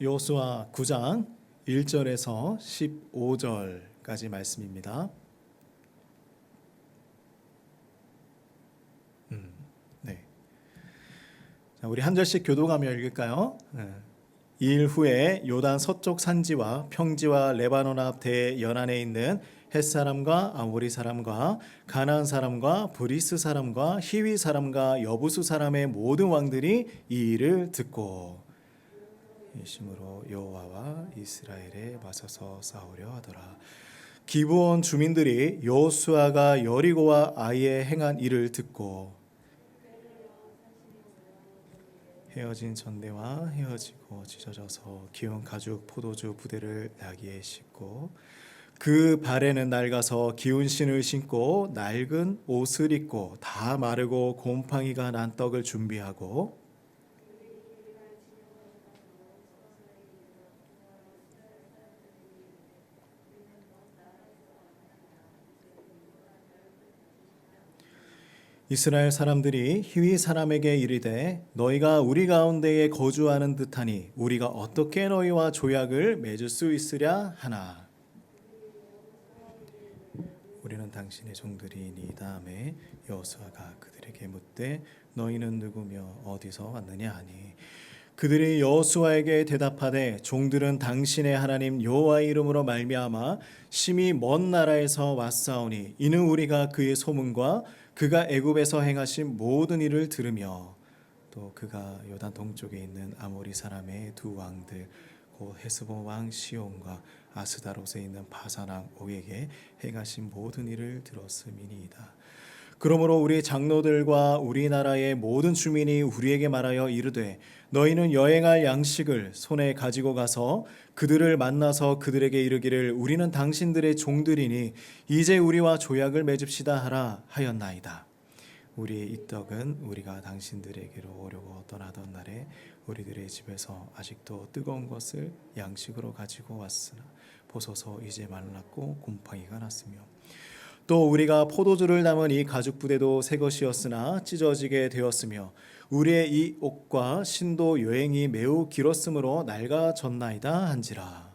여호수아 9장 1절에서 15절까지 말씀입니다. 네. 자, 우리 한 절씩 교독하며 읽을까요? 이일 후에 요단 서쪽 산지와 평지와 레바논 앞 대연안에 있는 헷 사람과 아모리 사람과 가나안 사람과 브리스 사람과 히위 사람과 여부수 사람의 모든 왕들이 이 일을 듣고 이심으로 여호와와 이스라엘에 맞서서 싸우려 하더라. 기브온 주민들이 여호수아가 여리고와 아이에 행한 일을 듣고 헤어진 전대와 헤어지고 찢어져서 기운 가죽 포도주 부대를 나귀에 싣고 그 발에는 낡아서 기운 신을 신고 낡은 옷을 입고 다 마르고 곰팡이가 난 떡을 준비하고 이스라엘 사람들이 히위 사람에게 이르되 너희가 우리 가운데에 거주하는 듯하니 우리가 어떻게 너희와 조약을 맺을 수 있으랴 하나. 우리는 당신의 종들이니. 다음에 여호수아가 그들에게 묻되 너희는 누구며 어디서 왔느냐 하니 그들이 여호수아에게 대답하되 종들은 당신의 하나님 여호와의 이름으로 말미암아 심히 먼 나라에서 왔사오니 이는 우리가 그의 소문과 그가 애굽에서 행하신 모든 일을 들으며 또 그가 요단 동쪽에 있는 아모리 사람의 두 왕들 곧 헤스본 왕 시온과 아스다롯에 있는 바산 왕 옥에게 행하신 모든 일을 들었음이니이다. 그러므로 우리 장로들과 우리나라의 모든 주민이 우리에게 말하여 이르되 너희는 여행할 양식을 손에 가지고 가서 그들을 만나서 그들에게 이르기를 우리는 당신들의 종들이니 이제 우리와 조약을 맺읍시다 하라 하였나이다. 우리의 이 떡은 우리가 당신들에게로 오려고 떠나던 날에 우리들의 집에서 아직도 뜨거운 것을 양식으로 가지고 왔으나 보소서 이제 말랐고 곰팡이가 났으며 또 우리가 포도주를 담은 이 가죽 부대도 새 것이었으나 찢어지게 되었으며 우리의 이 옷과 신도 여행이 매우 길었으므로 낡아졌나이다 한지라.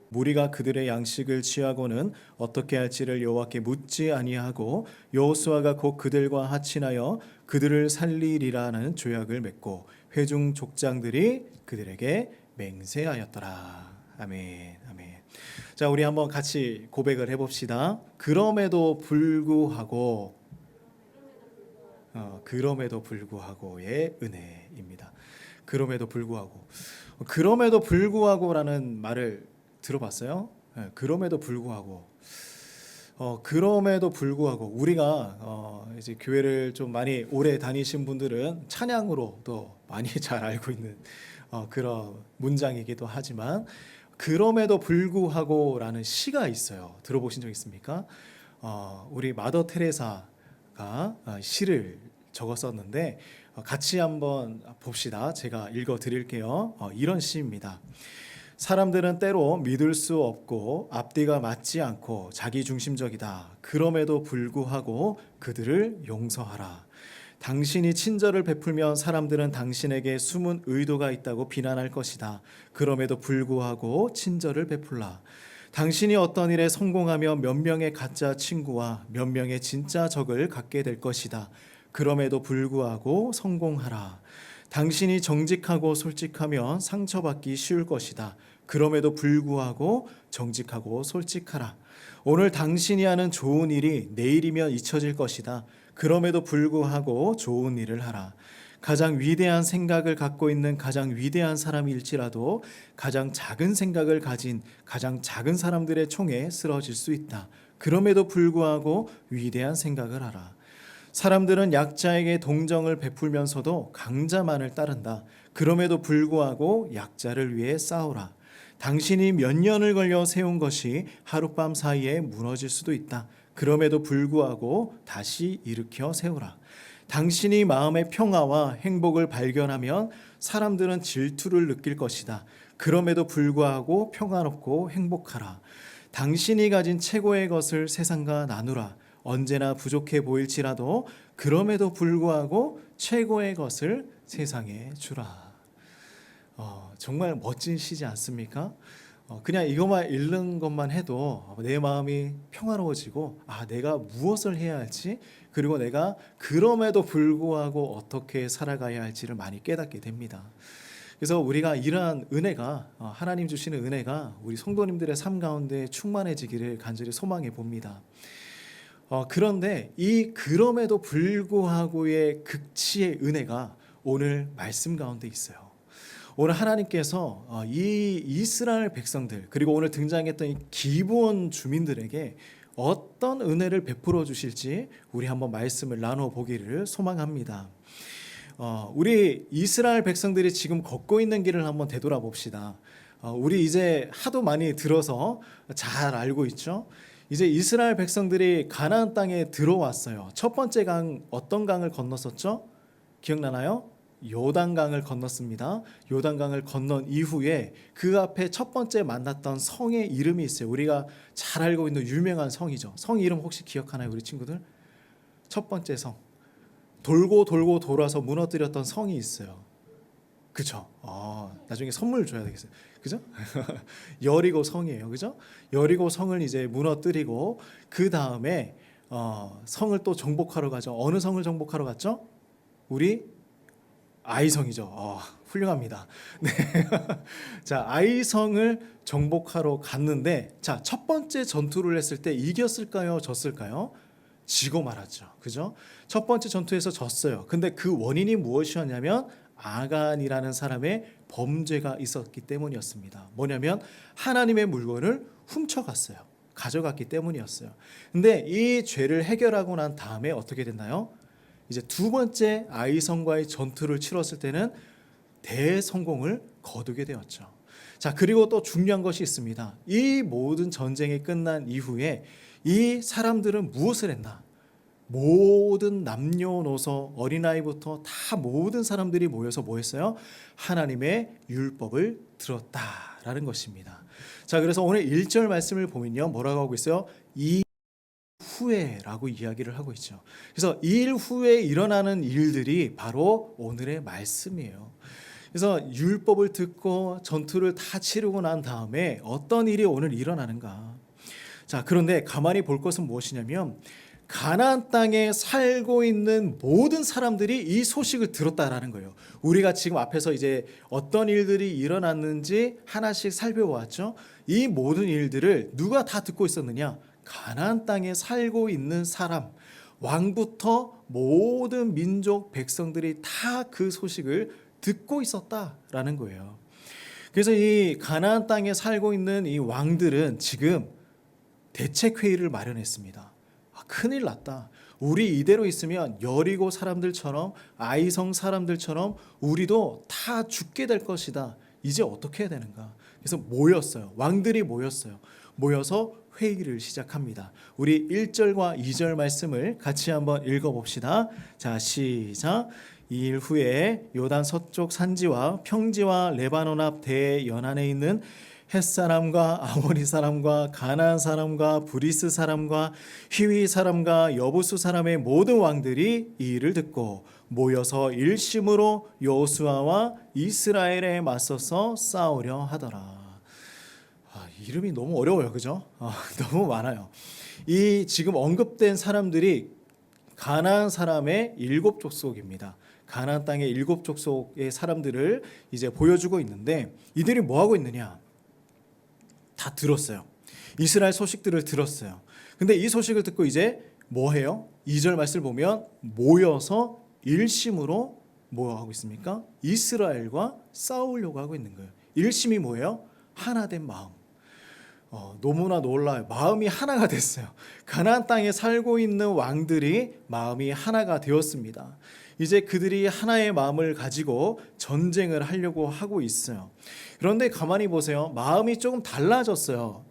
무리가 그들의 양식을 취하고는 어떻게 할지를 여호와께 묻지 아니하고 여호수아가 곧 그들과 합친하여 그들을 살리리라는 조약을 맺고 회중 족장들이 그들에게 맹세하였더라. 아멘, 아멘. 자, 우리 한번 같이 고백을 해봅시다. 그럼에도 불구하고의 은혜입니다. 그럼에도 불구하고라는 말을 들어봤어요? 네, 그럼에도 불구하고 우리가 이제 교회를 좀 많이 오래 다니신 분들은 찬양으로도 많이 잘 알고 있는 그런 문장이기도 하지만 그럼에도 불구하고라는 시가 있어요. 들어보신 적 있습니까? 우리 마더 테레사가 시를 적었었는데 같이 한번 봅시다. 제가 읽어 드릴게요. 이런 시입니다. 사람들은 때로 믿을 수 없고 앞뒤가 맞지 않고 자기중심적이다. 그럼에도 불구하고 그들을 용서하라. 당신이 친절을 베풀면 사람들은 당신에게 숨은 의도가 있다고 비난할 것이다. 그럼에도 불구하고 친절을 베풀라. 당신이 어떤 일에 성공하면 몇 명의 가짜 친구와 몇 명의 진짜 적을 갖게 될 것이다. 그럼에도 불구하고 성공하라. 당신이 정직하고 솔직하면 상처받기 쉬울 것이다. 그럼에도 불구하고 정직하고 솔직하라. 오늘 당신이 하는 좋은 일이 내일이면 잊혀질 것이다. 그럼에도 불구하고 좋은 일을 하라. 가장 위대한 생각을 갖고 있는 가장 위대한 사람일지라도 가장 작은 생각을 가진 가장 작은 사람들의 총에 쓰러질 수 있다. 그럼에도 불구하고 위대한 생각을 하라. 사람들은 약자에게 동정을 베풀면서도 강자만을 따른다. 그럼에도 불구하고 약자를 위해 싸우라. 당신이 몇 년을 걸려 세운 것이 하룻밤 사이에 무너질 수도 있다. 그럼에도 불구하고 다시 일으켜 세우라. 당신이 마음의 평화와 행복을 발견하면 사람들은 질투를 느낄 것이다. 그럼에도 불구하고 평화롭고 행복하라. 당신이 가진 최고의 것을 세상과 나누라. 언제나 부족해 보일지라도 그럼에도 불구하고 최고의 것을 세상에 주라. 정말 멋진 시지 않습니까? 그냥 이것만 읽는 것만 해도 내 마음이 평화로워지고 내가 무엇을 해야 할지, 그리고 내가 그럼에도 불구하고 어떻게 살아가야 할지를 많이 깨닫게 됩니다. 그래서 우리가 이러한 은혜가, 하나님 주시는 은혜가 우리 성도님들의 삶 가운데 충만해지기를 간절히 소망해 봅니다. 그런데 이 그럼에도 불구하고의 극치의 은혜가 오늘 말씀 가운데 있어요. 오늘 하나님께서 이 이스라엘 백성들, 그리고 오늘 등장했던 이 기브온 주민들에게 어떤 은혜를 베풀어 주실지 우리 한번 말씀을 나눠 보기를 소망합니다. 우리 이스라엘 백성들이 지금 걷고 있는 길을 한번 되돌아봅시다. 우리 이제 하도 많이 들어서 잘 알고 있죠. 이제 이스라엘 백성들이 가나안 땅에 들어왔어요. 첫 번째 강, 어떤 강을 건넜었죠? 기억나나요? 요단강을 건넜습니다. 요단강을 건넌 이후에 그 앞에 첫 번째 만났던 성의 이름이 있어요. 우리가 잘 알고 있는 유명한 성이죠. 성 이름 혹시 기억하나요, 우리 친구들? 첫 번째 성, 돌고 돌고 돌아서 무너뜨렸던 성이 있어요. 그죠? 나중에 선물 줘야 되겠어요. 그죠? 여리고 성이에요. 그죠? 여리고 성을 이제 무너뜨리고 그 다음에 성을 또 정복하러 가죠. 어느 성을 정복하러 갔죠? 우리 아이성이죠. 훌륭합니다. 네. 자, 아이성을 정복하러 갔는데, 자, 첫 번째 전투를 했을 때 이겼을까요? 졌을까요? 지고 말았죠. 그죠? 첫 번째 전투에서 졌어요. 근데 그 원인이 무엇이었냐면 아간이라는 사람의 범죄가 있었기 때문이었습니다. 뭐냐면 하나님의 물건을 훔쳐갔어요. 가져갔기 때문이었어요. 근데 이 죄를 해결하고 난 다음에 어떻게 됐나요? 이제 두 번째 아이성과의 전투를 치렀을 때는 대성공을 거두게 되었죠. 자, 그리고 또 중요한 것이 있습니다. 이 모든 전쟁이 끝난 이후에 이 사람들은 무엇을 했나? 모든 남녀노소 어린아이부터 다 모든 사람들이 모여서 뭐 했어요? 하나님의 율법을 들었다라는 것입니다. 자, 그래서 오늘 1절 말씀을 보면요, 뭐라고 하고 있어요? 이 후에라고 이야기를 하고 있죠. 그래서 일 후에 일어나는 일들이 바로 오늘의 말씀이에요. 그래서 율법을 듣고 전투를 다 치르고 난 다음에 어떤 일이 오늘 일어나는가? 자, 그런데 가만히 볼 것은 무엇이냐면 가나안 땅에 살고 있는 모든 사람들이 이 소식을 들었다라는 거예요. 우리가 지금 앞에서 이제 어떤 일들이 일어났는지 하나씩 살펴보았죠. 이 모든 일들을 누가 다 듣고 있었느냐? 가나안 땅에 살고 있는 사람, 왕부터 모든 민족 백성들이 다 그 소식을 듣고 있었다라는 거예요. 그래서 이 가나안 땅에 살고 있는 이 왕들은 지금 대책회의를 마련했습니다. 큰일 났다. 우리 이대로 있으면 여리고 사람들처럼, 아이성 사람들처럼 우리도 다 죽게 될 것이다. 이제 어떻게 해야 되는가? 그래서 모였어요. 왕들이 모였어요. 모여서 회의를 시작합니다. 우리 1절과 2절 말씀을 같이 한번 읽어봅시다. 자, 시작. 2일 후에 요단 서쪽 산지와 평지와 레바논 앞 대연안에 있는 헷사람과 아모리 사람과 가나안 사람과 브리스 사람과 히위 사람과 여부수 사람의 모든 왕들이 이 일을 듣고 모여서 일심으로 여호수아와 이스라엘에 맞서서 싸우려 하더라. 이름이 너무 어려워요. 그죠? 너무 많아요. 이 지금 언급된 사람들이 가나안 사람의 7족속입니다. 가나안 땅의 7족속의 사람들을 이제 보여주고 있는데 이들이 뭐 하고 있느냐? 다 들었어요. 이스라엘 소식들을 들었어요. 근데 이 소식을 듣고 이제 뭐 해요? 2절 말씀을 보면 모여서 일심으로 뭐 하고 있습니까? 이스라엘과 싸우려고 하고 있는 거예요. 일심이 뭐예요? 하나된 마음. 너무나 놀라요. 마음이 하나가 됐어요. 가나안 땅에 살고 있는 왕들이 마음이 하나가 되었습니다. 이제 그들이 하나의 마음을 가지고 전쟁을 하려고 하고 있어요. 그런데 가만히 보세요. 마음이 조금 달라졌어요.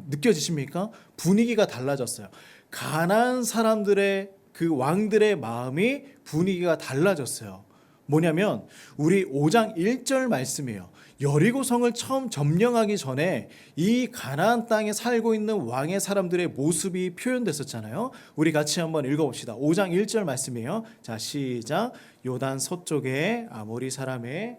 느껴지십니까? 분위기가 달라졌어요. 가나안 사람들의 그 왕들의 마음이 분위기가 달라졌어요. 뭐냐면 우리 5장 1절 말씀이에요. 여리고성을 처음 점령하기 전에 이 가나안 땅에 살고 있는 왕의 사람들의 모습이 표현됐었잖아요. 우리 같이 한번 읽어봅시다. 5장 1절 말씀이에요. 자, 시작. 요단 서쪽에 아모리 사람의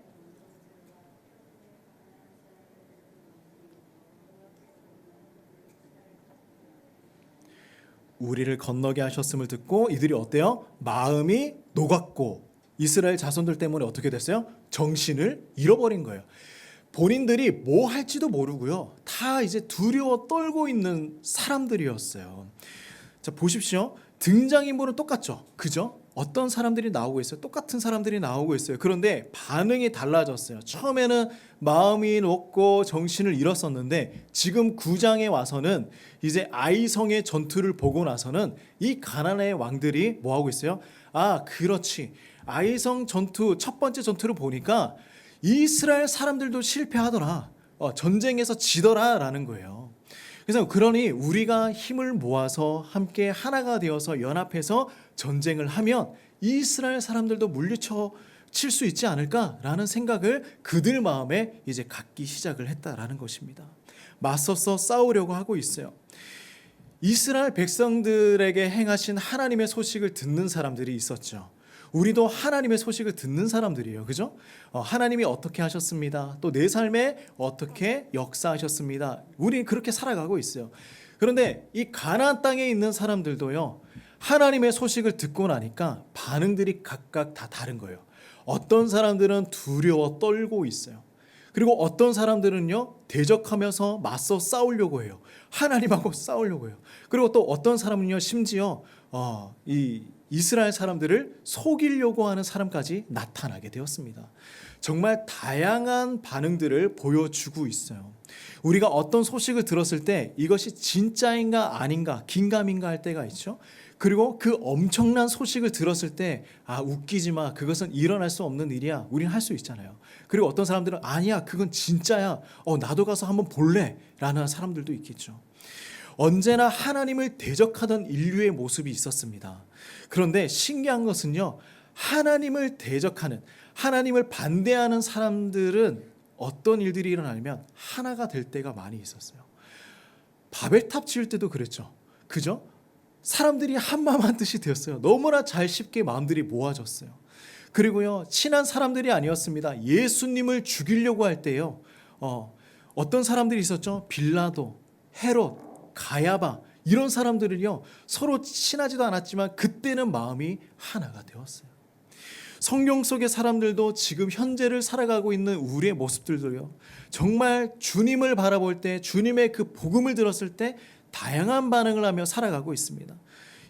우리를 건너게 하셨음을 듣고 이들이 어때요? 마음이 녹았고 이스라엘 자손들 때문에 어떻게 됐어요? 정신을 잃어버린 거예요. 본인들이 뭐 할지도 모르고요. 다 이제 두려워 떨고 있는 사람들이었어요. 자, 보십시오. 등장인물은 똑같죠. 그죠? 어떤 사람들이 나오고 있어요. 똑같은 사람들이 나오고 있어요. 그런데 반응이 달라졌어요. 처음에는 마음이 녹고 정신을 잃었었는데 지금 9장에 와서는 이제 아이성의 전투를 보고 나서는 이 가나안의 왕들이 뭐 하고 있어요? 아, 그렇지. 아이성 전투 첫 번째 전투를 보니까 이스라엘 사람들도 실패하더라. 전쟁에서 지더라라는 거예요. 그래서 그러니 우리가 힘을 모아서 함께 하나가 되어서 연합해서 전쟁을 하면 이스라엘 사람들도 물리쳐 칠 수 있지 않을까라는 생각을 그들 마음에 이제 갖기 시작을 했다라는 것입니다. 맞서서 싸우려고 하고 있어요. 이스라엘 백성들에게 행하신 하나님의 소식을 듣는 사람들이 있었죠. 우리도 하나님의 소식을 듣는 사람들이에요. 그죠? 하나님이 어떻게 하셨습니다. 또 내 삶에 어떻게 역사하셨습니다. 우리 그렇게 살아가고 있어요. 그런데 이 가나안 땅에 있는 사람들도요. 하나님의 소식을 듣고 나니까 반응들이 각각 다 다른 거예요. 어떤 사람들은 두려워 떨고 있어요. 그리고 어떤 사람들은요. 대적하면서 맞서 싸우려고 해요. 하나님하고 싸우려고 해요. 그리고 또 어떤 사람은요. 심지어 이 이스라엘 사람들을 속이려고 하는 사람까지 나타나게 되었습니다. 정말 다양한 반응들을 보여주고 있어요. 우리가 어떤 소식을 들었을 때 이것이 진짜인가 아닌가 긴가민가 할 때가 있죠. 그리고 그 엄청난 소식을 들었을 때 웃기지 마. 그것은 일어날 수 없는 일이야. 우리는 할 수 있잖아요. 그리고 어떤 사람들은 아니야. 그건 진짜야. 나도 가서 한번 볼래. 라는 사람들도 있겠죠. 언제나 하나님을 대적하던 인류의 모습이 있었습니다. 그런데 신기한 것은요. 하나님을 대적하는 하나님을 반대하는 사람들은 어떤 일들이 일어나면 하나가 될 때가 많이 있었어요. 바벨탑 지을 때도 그랬죠. 그죠? 사람들이 한마음 한뜻이 되었어요. 너무나 잘 쉽게 마음들이 모아졌어요. 그리고요. 친한 사람들이 아니었습니다. 예수님을 죽이려고 할 때요. 어떤 사람들이 있었죠? 빌라도, 헤롯, 가야바 이런 사람들은요. 서로 친하지도 않았지만 그때는 마음이 하나가 되었어요. 성경 속의 사람들도 지금 현재를 살아가고 있는 우리의 모습들도요. 정말 주님을 바라볼 때 주님의 그 복음을 들었을 때 다양한 반응을 하며 살아가고 있습니다.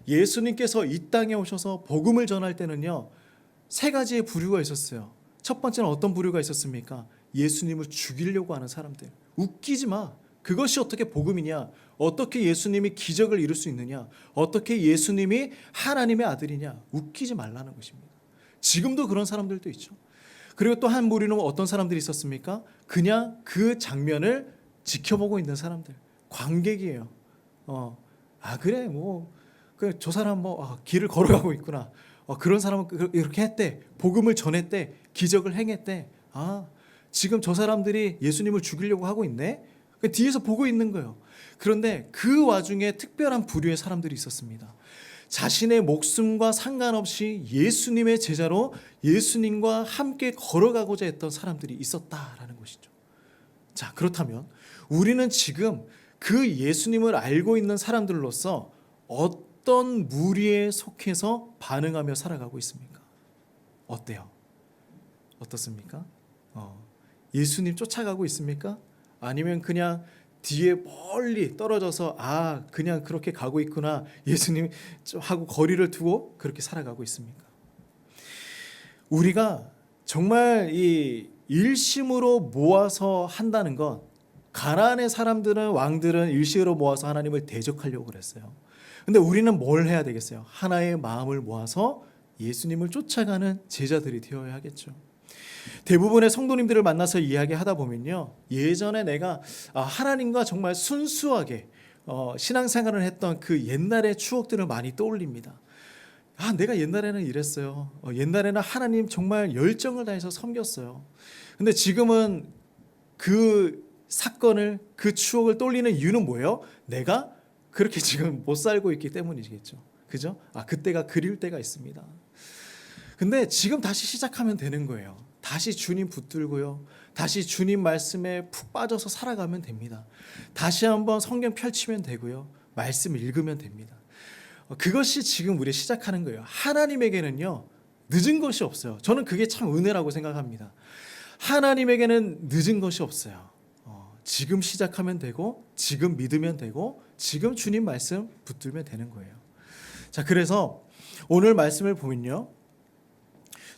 예수님께서 이 땅에 오셔서 복음을 전할 때는요. 세 가지의 부류가 있었어요. 첫 번째는 어떤 부류가 있었습니까? 예수님을 죽이려고 하는 사람들. 웃기지 마. 그것이 어떻게 복음이냐? 어떻게 예수님이 기적을 이룰 수 있느냐? 어떻게 예수님이 하나님의 아들이냐? 웃기지 말라는 것입니다. 지금도 그런 사람들도 있죠. 그리고 또 한 무리는 어떤 사람들이 있었습니까? 그냥 그 장면을 지켜보고 있는 사람들. 관객이에요. 그래 뭐 저 사람 길을 걸어가고 있구나. 그런 사람은 이렇게 했대. 복음을 전했대. 기적을 행했대. 지금 저 사람들이 예수님을 죽이려고 하고 있네. 뒤에서 보고 있는 거예요. 그런데 그 와중에 특별한 부류의 사람들이 있었습니다. 자신의 목숨과 상관없이 예수님의 제자로 예수님과 함께 걸어가고자 했던 사람들이 있었다라는 것이죠. 자, 그렇다면 우리는 지금 그 예수님을 알고 있는 사람들로서 어떤 무리에 속해서 반응하며 살아가고 있습니까? 어때요? 어떻습니까? 예수님 쫓아가고 있습니까? 아니면 그냥 뒤에 멀리 떨어져서 그냥 그렇게 가고 있구나 예수님 하고 거리를 두고 그렇게 살아가고 있습니까? 우리가 정말 이 일심으로 모아서 한다는 건 가나안의 사람들은 왕들은 일심으로 모아서 하나님을 대적하려고 그랬어요. 근데 우리는 뭘 해야 되겠어요? 하나의 마음을 모아서 예수님을 쫓아가는 제자들이 되어야 하겠죠. 대부분의 성도님들을 만나서 이야기하다 보면요. 예전에 내가 하나님과 정말 순수하게 신앙생활을 했던 그 옛날의 추억들을 많이 떠올립니다. 내가 옛날에는 이랬어요. 옛날에는 하나님 정말 열정을 다해서 섬겼어요. 근데 지금은 그 사건을, 그 추억을 떠올리는 이유는 뭐예요? 내가 그렇게 지금 못 살고 있기 때문이겠죠. 그죠? 그때가 그리울 때가 있습니다. 근데 지금 다시 시작하면 되는 거예요. 다시 주님 붙들고요. 다시 주님 말씀에 푹 빠져서 살아가면 됩니다. 다시 한번 성경 펼치면 되고요. 말씀 읽으면 됩니다. 그것이 지금 우리 시작하는 거예요. 하나님에게는요, 늦은 것이 없어요. 저는 그게 참 은혜라고 생각합니다. 하나님에게는 늦은 것이 없어요. 지금 시작하면 되고, 지금 믿으면 되고, 지금 주님 말씀 붙들면 되는 거예요. 자, 그래서 오늘 말씀을 보면요,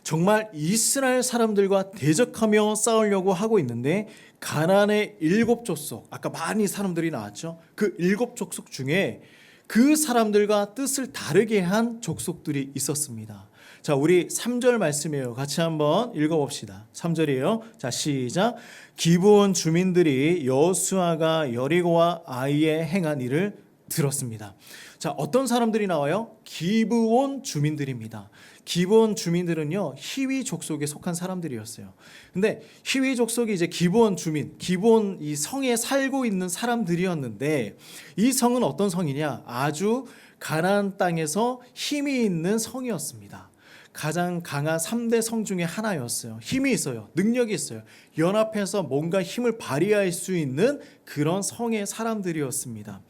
정말 이스라엘 사람들과 대적하며 싸우려고 하고 있는데, 가나안의 7 족속, 아까 많이 사람들이 나왔죠. 그 7 족속 중에 그 사람들과 뜻을 다르게 한 족속들이 있었습니다. 자, 우리 3절 말씀이에요. 같이 한번 읽어봅시다. 3절이에요. 자, 시작. 기브온 주민들이 여호수아가 여리고와 아이에 행한 일을 들었습니다. 자, 어떤 사람들이 나와요? 기브온 주민들입니다. 기브온 주민들은요, 히위 족속에 속한 사람들이었어요. 근데 히위 족속이 이제 기브온 주민, 기브온 이 성에 살고 있는 사람들이었는데, 이 성은 어떤 성이냐? 아주 가나안 땅에서 힘이 있는 성이었습니다. 가장 강한 3대 성 중에 하나였어요. 힘이 있어요. 능력이 있어요. 연합해서 뭔가 힘을 발휘할 수 있는 그런 성의 사람들이었습니다.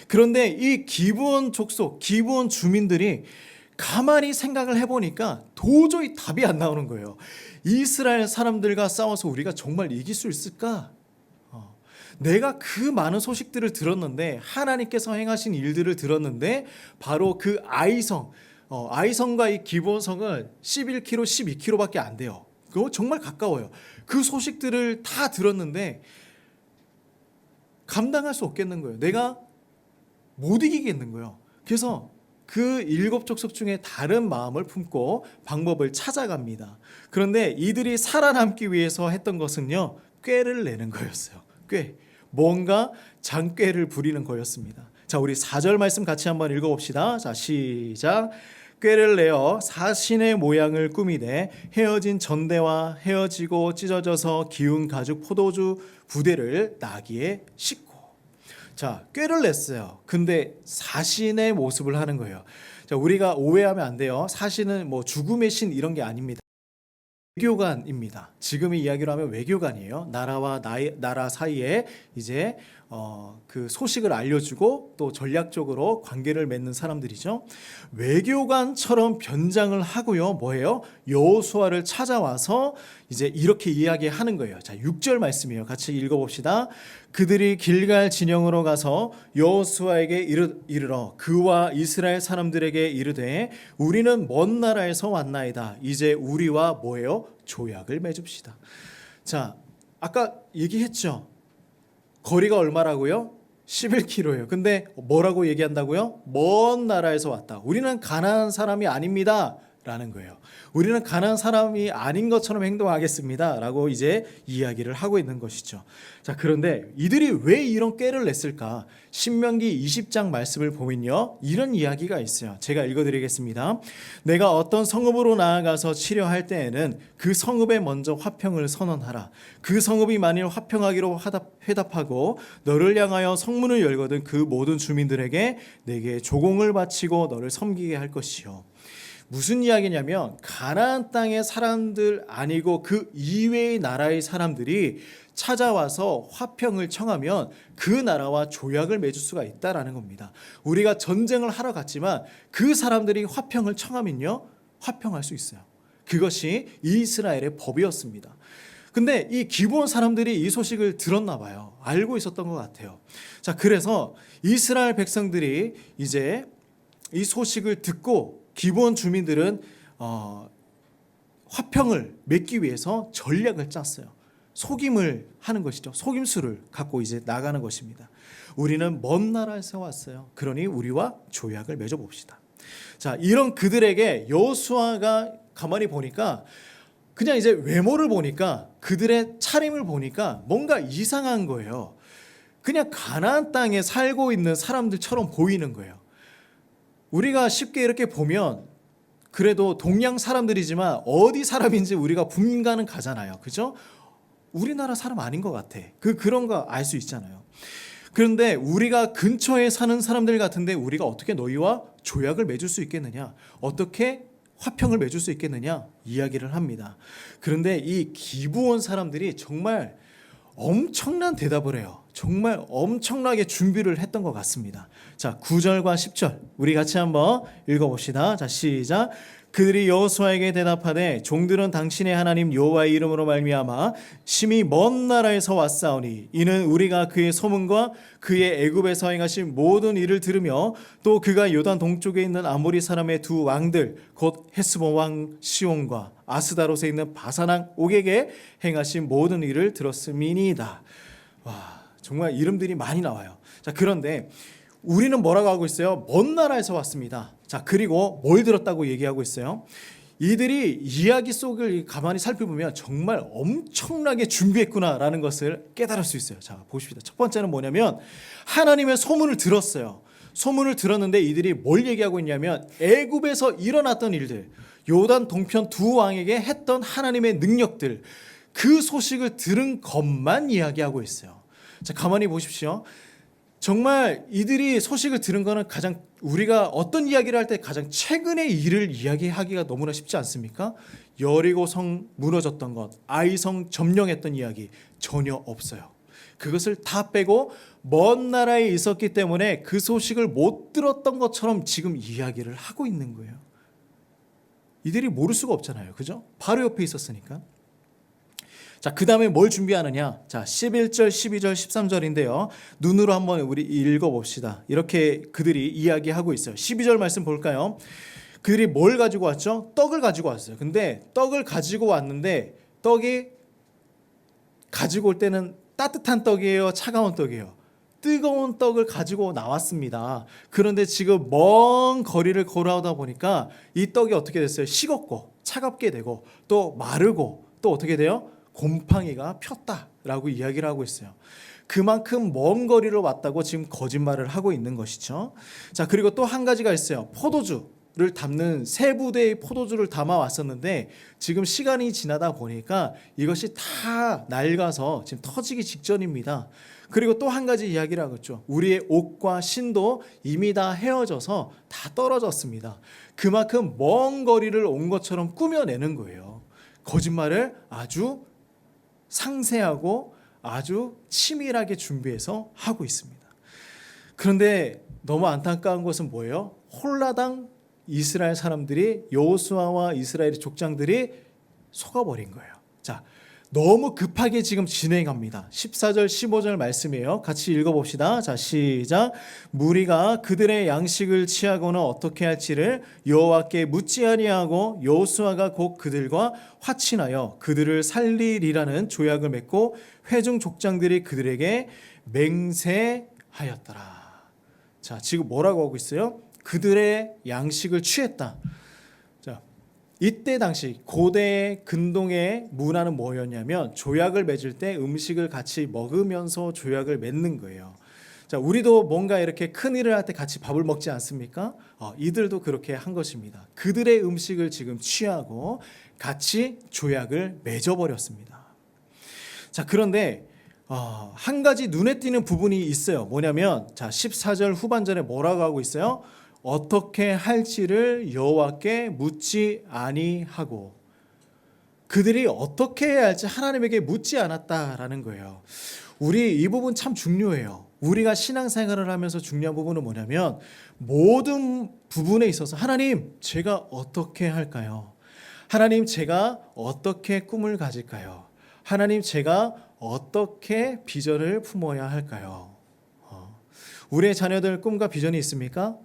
그런데 이 기브온 족속, 기브온 주민들이 가만히 생각을 해보니까 도저히 답이 안 나오는 거예요. 이스라엘 사람들과 싸워서 우리가 정말 이길 수 있을까? 내가 그 많은 소식들을 들었는데, 하나님께서 행하신 일들을 들었는데, 바로 그 아이성, 아이성과 이 기브온성은 11km, 12km밖에 안 돼요. 그거 정말 가까워요. 그 소식들을 다 들었는데 감당할 수 없겠는 거예요. 내가 못 이기겠는 거예요. 그래서 그 7 족속 중에 다른 마음을 품고 방법을 찾아갑니다. 그런데 이들이 살아남기 위해서 했던 것은요, 꾀를 내는 거였어요. 꾀. 뭔가 장꾀를 부리는 거였습니다. 자, 우리 4절 말씀 같이 한번 읽어봅시다. 자, 시작. 꾀를 내어 사신의 모양을 꾸미되 헤어진 전대와 헤어지고 찢어져서 기운 가죽 포도주 부대를 나귀에 싣고. 자, 꾀를 냈어요. 근데 사신의 모습을 하는 거예요. 자, 우리가 오해하면 안 돼요. 사신은 뭐 죽음의 신 이런 게 아닙니다. 외교관입니다. 지금의 이야기로 하면 외교관이에요. 나라와 나라 사이에 이제 그 소식을 알려주고 또 전략적으로 관계를 맺는 사람들이죠. 외교관처럼 변장을 하고요. 뭐예요? 여호수아를 찾아와서 이제 이렇게 이야기하는 거예요. 자, 6절 말씀이에요. 같이 읽어봅시다. 그들이 길갈 진영으로 가서 여호수아에게 이르러 그와 이스라엘 사람들에게 이르되 우리는 먼 나라에서 왔나이다. 이제 우리와 뭐예요? 조약을 맺읍시다. 자, 아까 얘기했죠. 거리가 얼마라고요? 11km예요. 근데 뭐라고 얘기한다고요? 먼 나라에서 왔다. 우리는 가나안 사람이 아닙니다. 라는 거예요. 우리는 가나안 사람이 아닌 것처럼 행동하겠습니다. 라고 이제 이야기를 하고 있는 것이죠. 자, 그런데 이들이 왜 이런 꾀를 냈을까? 신명기 20장 말씀을 보면요, 이런 이야기가 있어요. 제가 읽어드리겠습니다. 내가 어떤 성읍으로 나아가서 치려할 때에는 그 성읍에 먼저 화평을 선언하라. 그 성읍이 만일 화평하기로 회답하고 너를 향하여 성문을 열거든 그 모든 주민들에게 내게 조공을 바치고 너를 섬기게 할 것이요. 무슨 이야기냐면 가나안 땅의 사람들 아니고 그 이외의 나라의 사람들이 찾아와서 화평을 청하면 그 나라와 조약을 맺을 수가 있다라는 겁니다. 우리가 전쟁을 하러 갔지만 그 사람들이 화평을 청하면요, 화평할 수 있어요. 그것이 이스라엘의 법이었습니다. 근데 이 기브온 사람들이 이 소식을 들었나 봐요. 알고 있었던 것 같아요. 자, 그래서 이스라엘 백성들이 이제 이 소식을 듣고 기브온 주민들은 화평을 맺기 위해서 전략을 짰어요. 속임을 하는 것이죠. 속임수를 갖고 이제 나가는 것입니다. 우리는 먼 나라에서 왔어요. 그러니 우리와 조약을 맺어봅시다. 자, 이런 그들에게 여호수아가 가만히 보니까 그냥 이제 외모를 보니까 그들의 차림을 보니까 뭔가 이상한 거예요. 그냥 가나안 땅에 살고 있는 사람들처럼 보이는 거예요. 우리가 쉽게 이렇게 보면 그래도 동양 사람들이지만 어디 사람인지 우리가 분간은 가잖아요. 그죠? 우리나라 사람 아닌 것 같아. 그런 거 알 수 있잖아요. 그런데 우리가 근처에 사는 사람들 같은데 우리가 어떻게 너희와 조약을 맺을 수 있겠느냐? 어떻게 화평을 맺을 수 있겠느냐? 이야기를 합니다. 그런데 이 기브온 사람들이 정말 엄청난 대답을 해요. 정말 엄청나게 준비를 했던 것 같습니다. 자, 9절과 10절 우리 같이 한번 읽어봅시다. 자, 시작. 그들이 여호수아에게 대답하되 종들은 당신의 하나님 여호와의 이름으로 말미암아 심히 먼 나라에서 왔사오니 이는 우리가 그의 소문과 그의 애굽에서 행하신 모든 일을 들으며 또 그가 요단 동쪽에 있는 아모리 사람의 두 왕들 곧 헤스본 왕 시온과 아스다롯에 있는 바산 왕 옥에게 행하신 모든 일을 들었음이니이다. 와, 정말 이름들이 많이 나와요. 자, 그런데 우리는 뭐라고 하고 있어요? 먼 나라에서 왔습니다. 자, 그리고 뭘 들었다고 얘기하고 있어요? 이들이 이야기 속을 가만히 살펴보면 정말 엄청나게 준비했구나라는 것을 깨달을 수 있어요. 자, 보십시다. 첫 번째는 뭐냐면 하나님의 소문을 들었어요. 소문을 들었는데 이들이 뭘 얘기하고 있냐면 애굽에서 일어났던 일들, 요단 동편 두 왕에게 했던 하나님의 능력들, 그 소식을 들은 것만 이야기하고 있어요. 자, 가만히 보십시오. 정말 이들이 소식을 들은 거는 가장 우리가 어떤 이야기를 할 때 가장 최근의 일을 이야기하기가 너무나 쉽지 않습니까? 여리고 성 무너졌던 것, 아이성 점령했던 이야기 전혀 없어요. 그것을 다 빼고 먼 나라에 있었기 때문에 그 소식을 못 들었던 것처럼 지금 이야기를 하고 있는 거예요. 이들이 모를 수가 없잖아요. 그죠? 바로 옆에 있었으니까. 자, 그 다음에 뭘 준비하느냐? 자, 11절, 12절, 13절인데요. 눈으로 한번 우리 읽어봅시다. 이렇게 그들이 이야기하고 있어요. 12절 말씀 볼까요? 그들이 뭘 가지고 왔죠? 떡을 가지고 왔어요. 근데 떡을 가지고 왔는데 떡이 가지고 올 때는 따뜻한 떡이에요? 차가운 떡이에요? 뜨거운 떡을 가지고 나왔습니다. 그런데 지금 먼 거리를 걸어오다 보니까 이 떡이 어떻게 됐어요? 식었고 차갑게 되고 또 마르고 또 어떻게 돼요? 곰팡이가 폈다라고 이야기를 하고 있어요. 그만큼 먼 거리로 왔다고 지금 거짓말을 하고 있는 것이죠. 자, 그리고 또 한 가지가 있어요. 포도주를 담는 세 부대의 포도주를 담아 왔었는데 지금 시간이 지나다 보니까 이것이 다 낡아서 지금 터지기 직전입니다. 그리고 또 한 가지 이야기를 하고 있죠. 우리의 옷과 신도 이미 다 헤어져서 다 떨어졌습니다. 그만큼 먼 거리를 온 것처럼 꾸며내는 거예요. 거짓말을 아주 상세하고 아주 치밀하게 준비해서 하고 있습니다. 그런데 너무 안타까운 것은 뭐예요? 홀라당 이스라엘 사람들이 여호수아와 이스라엘의 족장들이 속아버린 거예요. 자, 너무 급하게 지금 진행합니다. 14절 15절 말씀이에요. 같이 읽어봅시다. 자, 시작. 무리가 그들의 양식을 취하고는 어떻게 할지를 여호와께 묻지 아니하고 여호수아가 곧 그들과 화친하여 그들을 살리리라는 조약을 맺고 회중 족장들이 그들에게 맹세하였더라. 자, 지금 뭐라고 하고 있어요? 그들의 양식을 취했다. 이때 당시 고대 근동의 문화는 뭐였냐면 조약을 맺을 때 음식을 같이 먹으면서 조약을 맺는 거예요. 자, 우리도 뭔가 이렇게 큰 일을 할 때 같이 밥을 먹지 않습니까? 이들도 그렇게 한 것입니다. 그들의 음식을 지금 취하고 같이 조약을 맺어버렸습니다. 자, 그런데 한 가지 눈에 띄는 부분이 있어요. 뭐냐면 자, 14절 후반전에 뭐라고 하고 있어요? 어떻게 할지를 여호와께 묻지 아니하고 그들이 어떻게 해야 할지 하나님에게 묻지 않았다라는 거예요. 우리 이 부분 참 중요해요. 우리가 신앙생활을 하면서 중요한 부분은 뭐냐면 모든 부분에 있어서 하나님 제가 어떻게 할까요? 하나님 제가 어떻게 꿈을 가질까요? 하나님 제가 어떻게 비전을 품어야 할까요? 우리의 자녀들 꿈과 비전이 있습니까?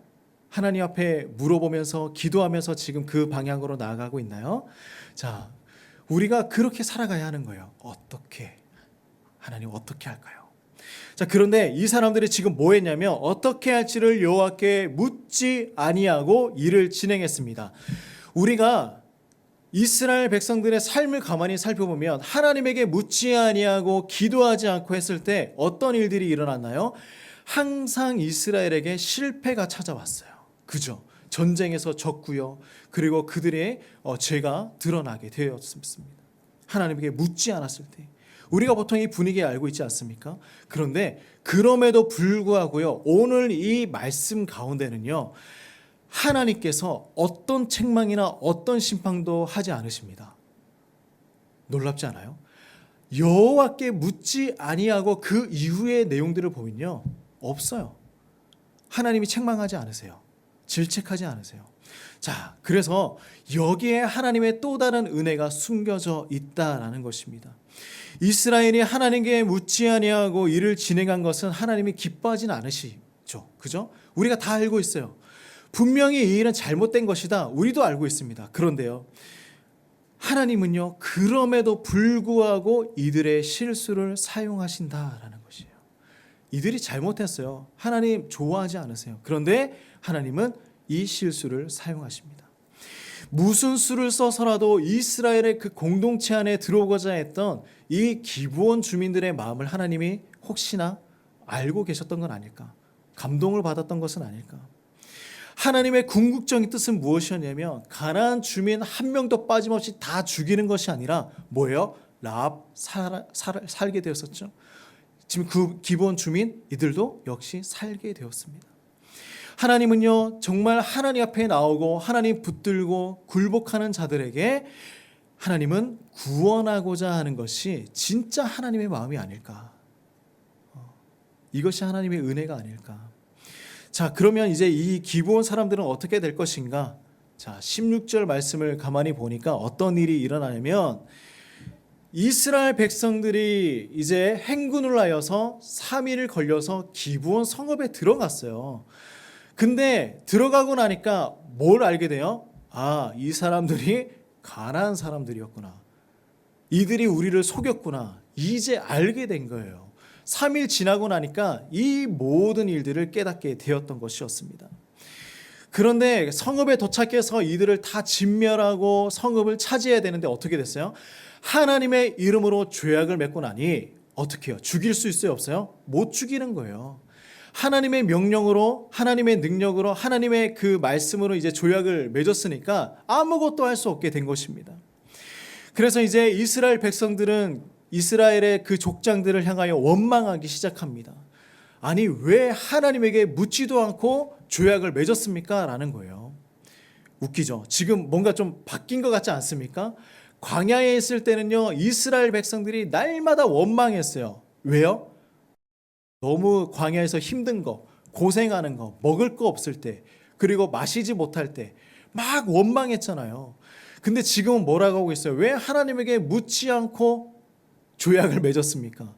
하나님 앞에 물어보면서 기도하면서 지금 그 방향으로 나아가고 있나요? 자, 우리가 그렇게 살아가야 하는 거예요. 어떻게? 하나님 어떻게 할까요? 자, 그런데 이 사람들이 지금 뭐 했냐면 어떻게 할지를 여호와께 묻지 아니하고 일을 진행했습니다. 우리가 이스라엘 백성들의 삶을 가만히 살펴보면 하나님에게 묻지 아니하고 기도하지 않고 했을 때 어떤 일들이 일어났나요? 항상 이스라엘에게 실패가 찾아왔어요. 그죠? 전쟁에서 졌고요. 그리고 그들의 죄가 드러나게 되었습니다. 하나님에게 묻지 않았을 때 우리가 보통 이 분위기에 알고 있지 않습니까? 그런데 그럼에도 불구하고요, 오늘 이 말씀 가운데는요, 하나님께서 어떤 책망이나 어떤 심판도 하지 않으십니다. 놀랍지 않아요? 여호와께 묻지 아니하고 그 이후의 내용들을 보면요, 없어요. 하나님이 책망하지 않으세요. 질책하지 않으세요. 자, 그래서 여기에 하나님의 또 다른 은혜가 숨겨져 있다라는 것입니다. 이스라엘이 하나님께 묻지 아니하고 일을 진행한 것은 하나님이 기뻐하진 않으시죠. 그죠? 우리가 다 알고 있어요. 분명히 이 일은 잘못된 것이다. 우리도 알고 있습니다. 그런데요, 하나님은요, 그럼에도 불구하고 이들의 실수를 사용하신다라는 것이에요. 이들이 잘못했어요. 하나님 좋아하지 않으세요. 그런데 하나님은 이 실수를 사용하십니다. 무슨 수를 써서라도 이스라엘의 그 공동체 안에 들어오고자 했던 이 기브온 주민들의 마음을 하나님이 혹시나 알고 계셨던 건 아닐까? 감동을 받았던 것은 아닐까? 하나님의 궁극적인 뜻은 무엇이었냐면 가나안 주민 한 명도 빠짐없이 다 죽이는 것이 아니라 뭐예요? 라합 살게 되었었죠. 지금 그 기브온 주민 이들도 역시 살게 되었습니다. 하나님은요, 정말 하나님 앞에 나오고 하나님 붙들고 굴복하는 자들에게 하나님은 구원하고자 하는 것이 진짜 하나님의 마음이 아닐까? 이것이 하나님의 은혜가 아닐까? 자, 그러면 이제 이 기브온 사람들은 어떻게 될 것인가? 자, 16절 말씀을 가만히 보니까 어떤 일이 일어나냐면 이스라엘 백성들이 이제 행군을 하여서 3일을 걸려서 기브온 성읍에 들어갔어요. 근데 들어가고 나니까 뭘 알게 돼요? 아, 이 사람들이 가나안 사람들이었구나. 이들이 우리를 속였구나. 이제 알게 된 거예요. 3일 지나고 나니까 이 모든 일들을 깨닫게 되었던 것이었습니다. 그런데 성읍에 도착해서 이들을 다 진멸하고 성읍을 차지해야 되는데 어떻게 됐어요? 하나님의 이름으로 죄악을 맺고 나니 어떻게 해요? 죽일 수 있어요? 없어요? 못 죽이는 거예요. 하나님의 명령으로, 하나님의 능력으로, 하나님의 그 말씀으로 이제 조약을 맺었으니까 아무것도 할 수 없게 된 것입니다. 그래서 이제 이스라엘 백성들은 이스라엘의 그 족장들을 향하여 원망하기 시작합니다. 아니, 왜 하나님에게 묻지도 않고 조약을 맺었습니까? 라는 거예요. 웃기죠? 지금 뭔가 좀 바뀐 것 같지 않습니까? 광야에 있을 때는요, 이스라엘 백성들이 날마다 원망했어요. 왜요? 너무 광야에서 힘든 거, 고생하는 거, 먹을 거 없을 때, 그리고 마시지 못할 때 막 원망했잖아요. 근데 지금은 뭐라고 하고 있어요? 왜 하나님에게 묻지 않고 조약을 맺었습니까?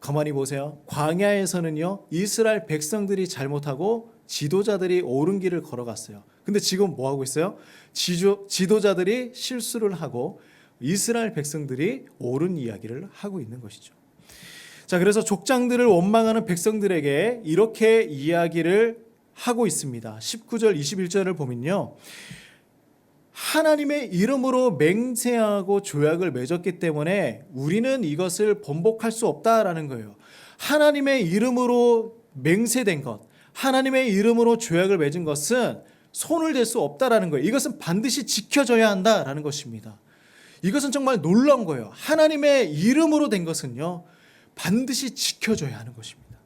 가만히 보세요. 광야에서는요, 이스라엘 백성들이 잘못하고 지도자들이 옳은 길을 걸어갔어요. 근데 지금 뭐 하고 있어요? 지도자들이 실수를 하고 이스라엘 백성들이 옳은 이야기를 하고 있는 것이죠. 자, 그래서 족장들을 원망하는 백성들에게 이렇게 이야기를 하고 있습니다. 19절 21절을 보면요, 하나님의 이름으로 맹세하고 조약을 맺었기 때문에 우리는 이것을 번복할 수 없다라는 거예요. 하나님의 이름으로 맹세된 것, 하나님의 이름으로 조약을 맺은 것은 손을 댈 수 없다라는 거예요. 이것은 반드시 지켜져야 한다라는 것입니다. 이것은 정말 놀라운 거예요. 하나님의 이름으로 된 것은요, 반드시 지켜줘야 하는 것입니다.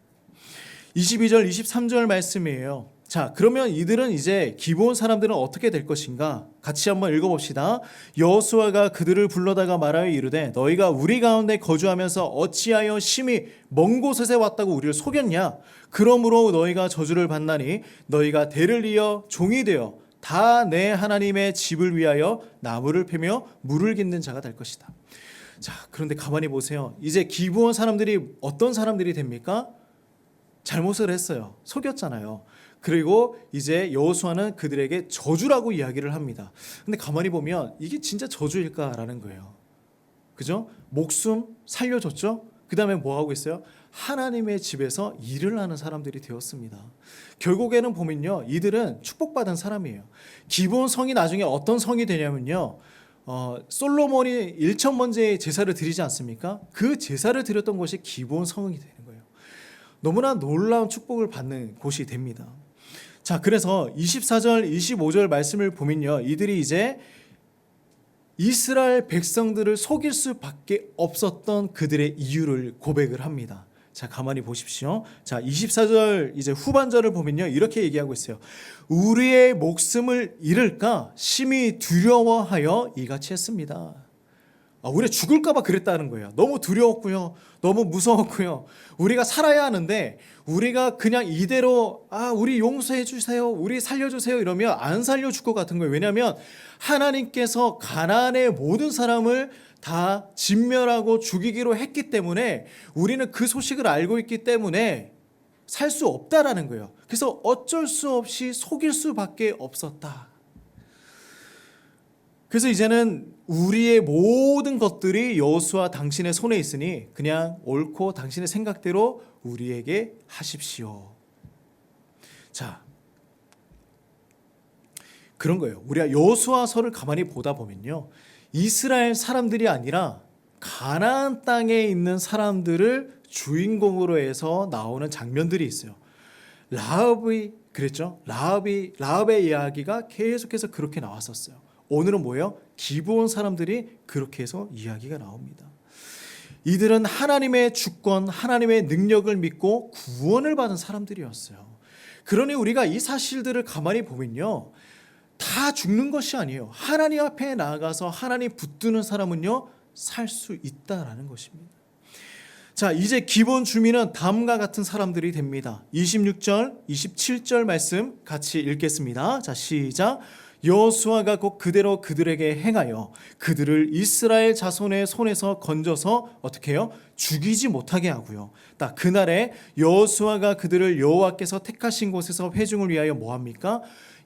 22절 23절 말씀이에요. 자, 그러면 이들은 이제 기브온 사람들은 어떻게 될 것인가? 같이 한번 읽어봅시다. 여호수아가 그들을 불러다가 말하여 이르되 너희가 우리 가운데 거주하면서 어찌하여 심히 먼 곳에서 왔다고 우리를 속였냐? 그러므로 너희가 저주를 받나니 너희가 대를 이어 종이 되어 다 내 하나님의 집을 위하여 나무를 패며 물을 깃는 자가 될 것이다. 자, 그런데 가만히 보세요. 이제 기브온 사람들이 어떤 사람들이 됩니까? 잘못을 했어요. 속였잖아요. 그리고 이제 여호수아는 그들에게 저주라고 이야기를 합니다. 근데 가만히 보면 이게 진짜 저주일까라는 거예요. 그죠? 목숨 살려줬죠? 그 다음에 뭐 하고 있어요? 하나님의 집에서 일을 하는 사람들이 되었습니다. 결국에는 보면요, 이들은 축복받은 사람이에요. 기브온 성이 나중에 어떤 성이 되냐면요, 솔로몬이 1,000번째 제사를 드리지 않습니까? 그 제사를 드렸던 곳이 기브온 성이 되는 거예요. 너무나 놀라운 축복을 받는 곳이 됩니다. 자, 그래서 24절, 25절 말씀을 보면요, 이들이 이제 이스라엘 백성들을 속일 수밖에 없었던 그들의 이유를 고백을 합니다. 자, 가만히 보십시오. 자, 24절 이제 후반절을 보면요, 이렇게 얘기하고 있어요. 우리의 목숨을 잃을까 심히 두려워하여 이같이 했습니다. 우리가 죽을까봐 그랬다는 거예요. 너무 두려웠고요, 너무 무서웠고요. 우리가 살아야 하는데 우리가 그냥 이대로 우리 용서해 주세요, 우리 살려주세요 이러면 안 살려줄 것 같은 거예요. 왜냐하면 하나님께서 가나안의 모든 사람을 다 진멸하고 죽이기로 했기 때문에 우리는 그 소식을 알고 있기 때문에 살 수 없다라는 거예요. 그래서 어쩔 수 없이 속일 수밖에 없었다. 그래서 이제는 우리의 모든 것들이 여호수아 당신의 손에 있으니 그냥 옳고 당신의 생각대로 우리에게 하십시오. 자, 그런 거예요. 우리가 여호수아서를 가만히 보다 보면요, 이스라엘 사람들이 아니라 가나안 땅에 있는 사람들을 주인공으로 해서 나오는 장면들이 있어요. 라합이 그랬죠. 라합의 이야기가 계속해서 그렇게 나왔었어요. 오늘은 뭐예요? 기브온 사람들이 그렇게 해서 이야기가 나옵니다. 이들은 하나님의 주권, 하나님의 능력을 믿고 구원을 받은 사람들이었어요. 그러니 우리가 이 사실들을 가만히 보면요, 다 죽는 것이 아니에요. 하나님 앞에 나아가서 하나님 붙드는 사람은요, 살 수 있다라는 것입니다. 자, 이제 기본 주민은 다음과 같은 사람들이 됩니다. 26절, 27절 말씀 같이 읽겠습니다. 자, 시작. 여호수아가 곧 그대로 그들에게 행하여 그들을 이스라엘 자손의 손에서 건져서 어떻게 해요? 죽이지 못하게 하고요. 딱 그날에 여호수아가 그들을 여호와께서 택하신 곳에서 회중을 위하여 뭐합니까?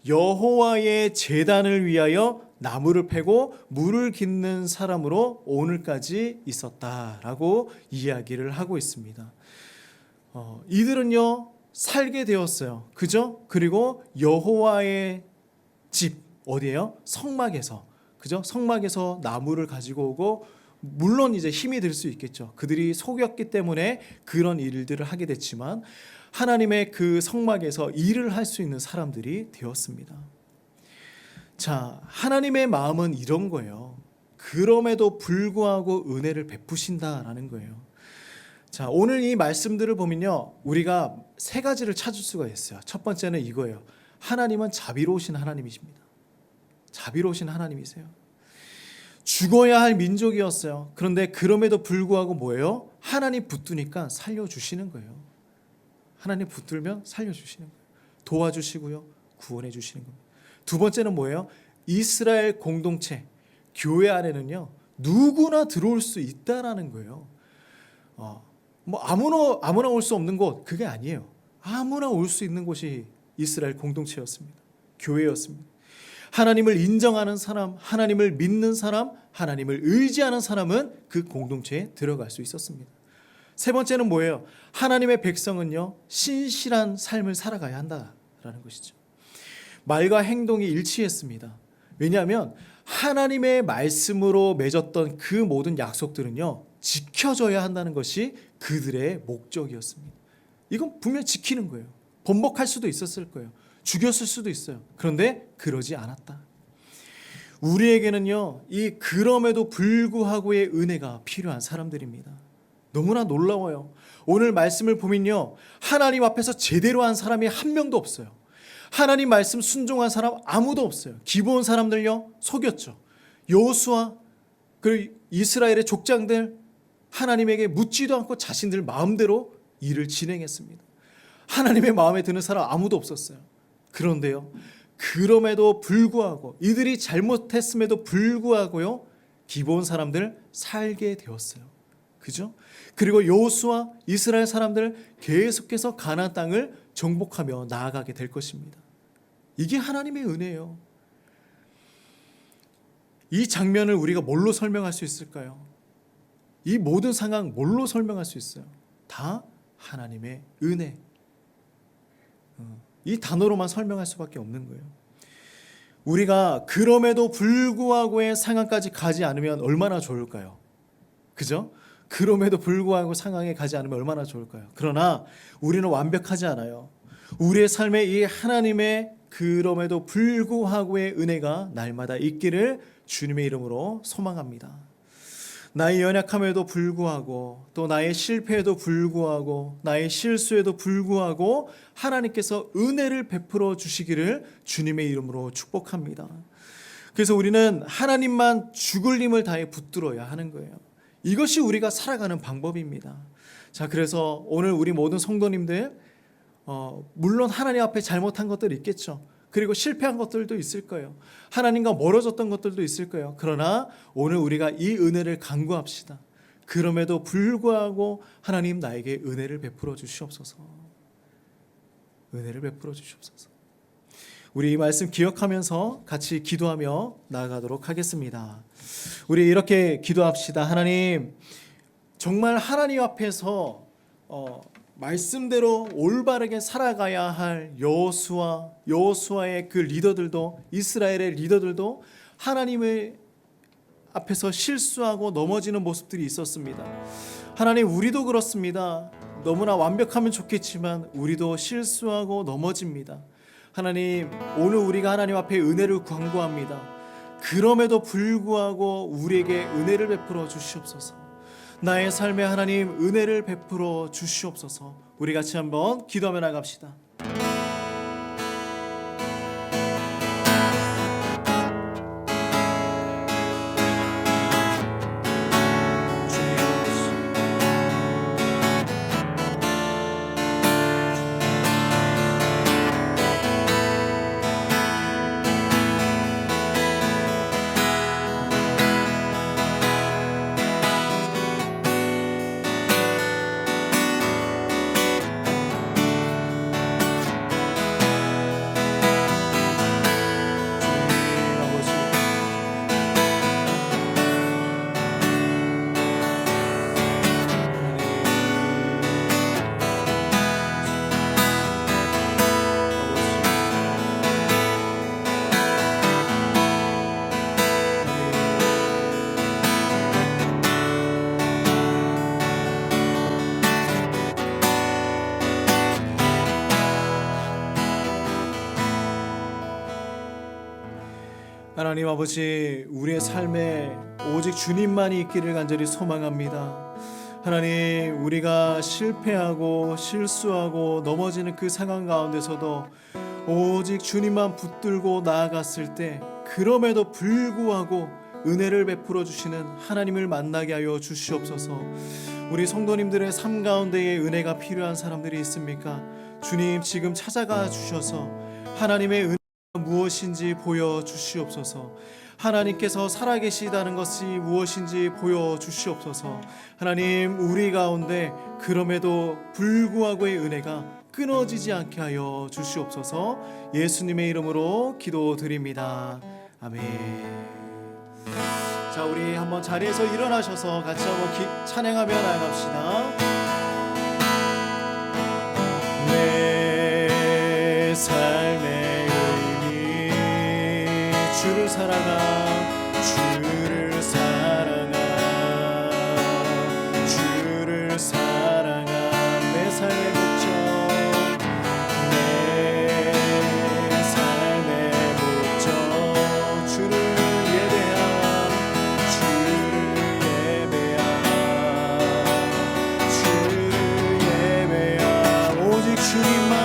여호와의 제단을 위하여 나무를 패고 물을 깃는 사람으로 오늘까지 있었다라고 이야기를 하고 있습니다. 이들은요, 살게 되었어요. 그죠? 그리고 여호와의 집 어디예요? 성막에서, 그죠? 성막에서 나무를 가지고 오고, 물론 이제 힘이 들 수 있겠죠. 그들이 속였기 때문에 그런 일들을 하게 됐지만 하나님의 그 성막에서 일을 할 수 있는 사람들이 되었습니다. 자, 하나님의 마음은 이런 거예요. 그럼에도 불구하고 은혜를 베푸신다라는 거예요. 자, 오늘 이 말씀들을 보면요, 우리가 세 가지를 찾을 수가 있어요. 첫 번째는 이거예요. 하나님은 자비로우신 하나님이십니다. 자비로우신 하나님이세요. 죽어야 할 민족이었어요. 그런데 그럼에도 불구하고 뭐예요? 하나님 붙드니까 살려주시는 거예요. 하나님 붙들면 살려주시는 거예요. 도와주시고요, 구원해 주시는 겁니다. 두 번째는 뭐예요? 이스라엘 공동체, 교회 안에는요, 누구나 들어올 수 있다라는 거예요. 뭐 아무나 올 수 없는 곳, 그게 아니에요. 아무나 올 수 있는 곳이 이스라엘 공동체였습니다. 교회였습니다. 하나님을 인정하는 사람, 하나님을 믿는 사람, 하나님을 의지하는 사람은 그 공동체에 들어갈 수 있었습니다. 세 번째는 뭐예요? 하나님의 백성은요, 신실한 삶을 살아가야 한다라는 것이죠. 말과 행동이 일치했습니다. 왜냐하면 하나님의 말씀으로 맺었던 그 모든 약속들은요, 지켜져야 한다는 것이 그들의 목적이었습니다. 이건 분명히 지키는 거예요. 번복할 수도 있었을 거예요. 죽였을 수도 있어요. 그런데 그러지 않았다. 우리에게는요, 이 그럼에도 불구하고의 은혜가 필요한 사람들입니다. 너무나 놀라워요. 오늘 말씀을 보면요, 하나님 앞에서 제대로 한 사람이 한 명도 없어요. 하나님 말씀 순종한 사람 아무도 없어요. 기브온 사람들요, 속였죠. 여호수아 그리고 이스라엘의 족장들, 하나님에게 묻지도 않고 자신들 마음대로 일을 진행했습니다. 하나님의 마음에 드는 사람 아무도 없었어요. 그런데요, 그럼에도 불구하고, 이들이 잘못했음에도 불구하고요, 기브온 사람들 살게 되었어요. 그죠? 그리고 여호수아 이스라엘 사람들 계속해서 가나안 땅을 정복하며 나아가게 될 것입니다. 이게 하나님의 은혜예요. 이 장면을 우리가 뭘로 설명할 수 있을까요? 이 모든 상황 뭘로 설명할 수 있어요? 다 하나님의 은혜. 이 단어로만 설명할 수밖에 없는 거예요. 우리가 그럼에도 불구하고의 상황까지 가지 않으면 얼마나 좋을까요? 그죠? 그럼에도 불구하고 상황에 가지 않으면 얼마나 좋을까요? 그러나 우리는 완벽하지 않아요. 우리의 삶에 이 하나님의 그럼에도 불구하고의 은혜가 날마다 있기를 주님의 이름으로 소망합니다. 나의 연약함에도 불구하고 또 나의 실패에도 불구하고 나의 실수에도 불구하고 하나님께서 은혜를 베풀어 주시기를 주님의 이름으로 축복합니다. 그래서 우리는 하나님만 죽을 힘을 다해 붙들어야 하는 거예요. 이것이 우리가 살아가는 방법입니다. 자, 그래서 오늘 우리 모든 성도님들 물론 하나님 앞에 잘못한 것들이 있겠죠. 그리고 실패한 것들도 있을 거예요. 하나님과 멀어졌던 것들도 있을 거예요. 그러나 오늘 우리가 이 은혜를 간구합시다. 그럼에도 불구하고 하나님 나에게 은혜를 베풀어 주시옵소서. 은혜를 베풀어 주시옵소서. 우리 이 말씀 기억하면서 같이 기도하며 나아가도록 하겠습니다. 우리 이렇게 기도합시다. 하나님, 정말 하나님 앞에서 말씀대로 올바르게 살아가야 할 여호수아의 그 리더들도, 이스라엘의 리더들도 하나님의 앞에서 실수하고 넘어지는 모습들이 있었습니다. 하나님, 우리도 그렇습니다. 너무나 완벽하면 좋겠지만 우리도 실수하고 넘어집니다. 하나님, 오늘 우리가 하나님 앞에 은혜를 간구합니다. 그럼에도 불구하고 우리에게 은혜를 베풀어 주시옵소서. 나의 삶에 하나님 은혜를 베풀어 주시옵소서. 우리 같이 한번 기도하며 나갑시다. 하나님 아버지, 우리의 삶에 오직 주님만이 있기를 간절히 소망합니다. 하나님, 우리가 실패하고 실수하고 넘어지는 그 상황 가운데서도 오직 주님만 붙들고 나아갔을 때 그럼에도 불구하고 은혜를 베풀어 주시는 하나님을 만나게 하여 주시옵소서. 우리 성도님들의 삶 가운데에 은혜가 필요한 사람들이 있습니까? 주님, 지금 찾아가 주셔서 하나님의 은혜가 무엇인지 보여주시옵소서. 하나님께서 살아계시다는 것이 무엇인지 보여주시옵소서. 하나님, 우리 가운데 그럼에도 불구하고의 은혜가 끊어지지 않게 하여 주시옵소서. 예수님의 이름으로 기도드립니다. 아멘. 자, 우리 한번 자리에서 일어나셔서 같이 한번 찬양하며 나아갑시다. 내 삶의 주를 사랑하, 주를 사랑하, 주를 사랑하. 내 삶의 목적, 내 삶의 목적, 주를 예배함, 주를 예배함, 주를 예배함. 오직 주님만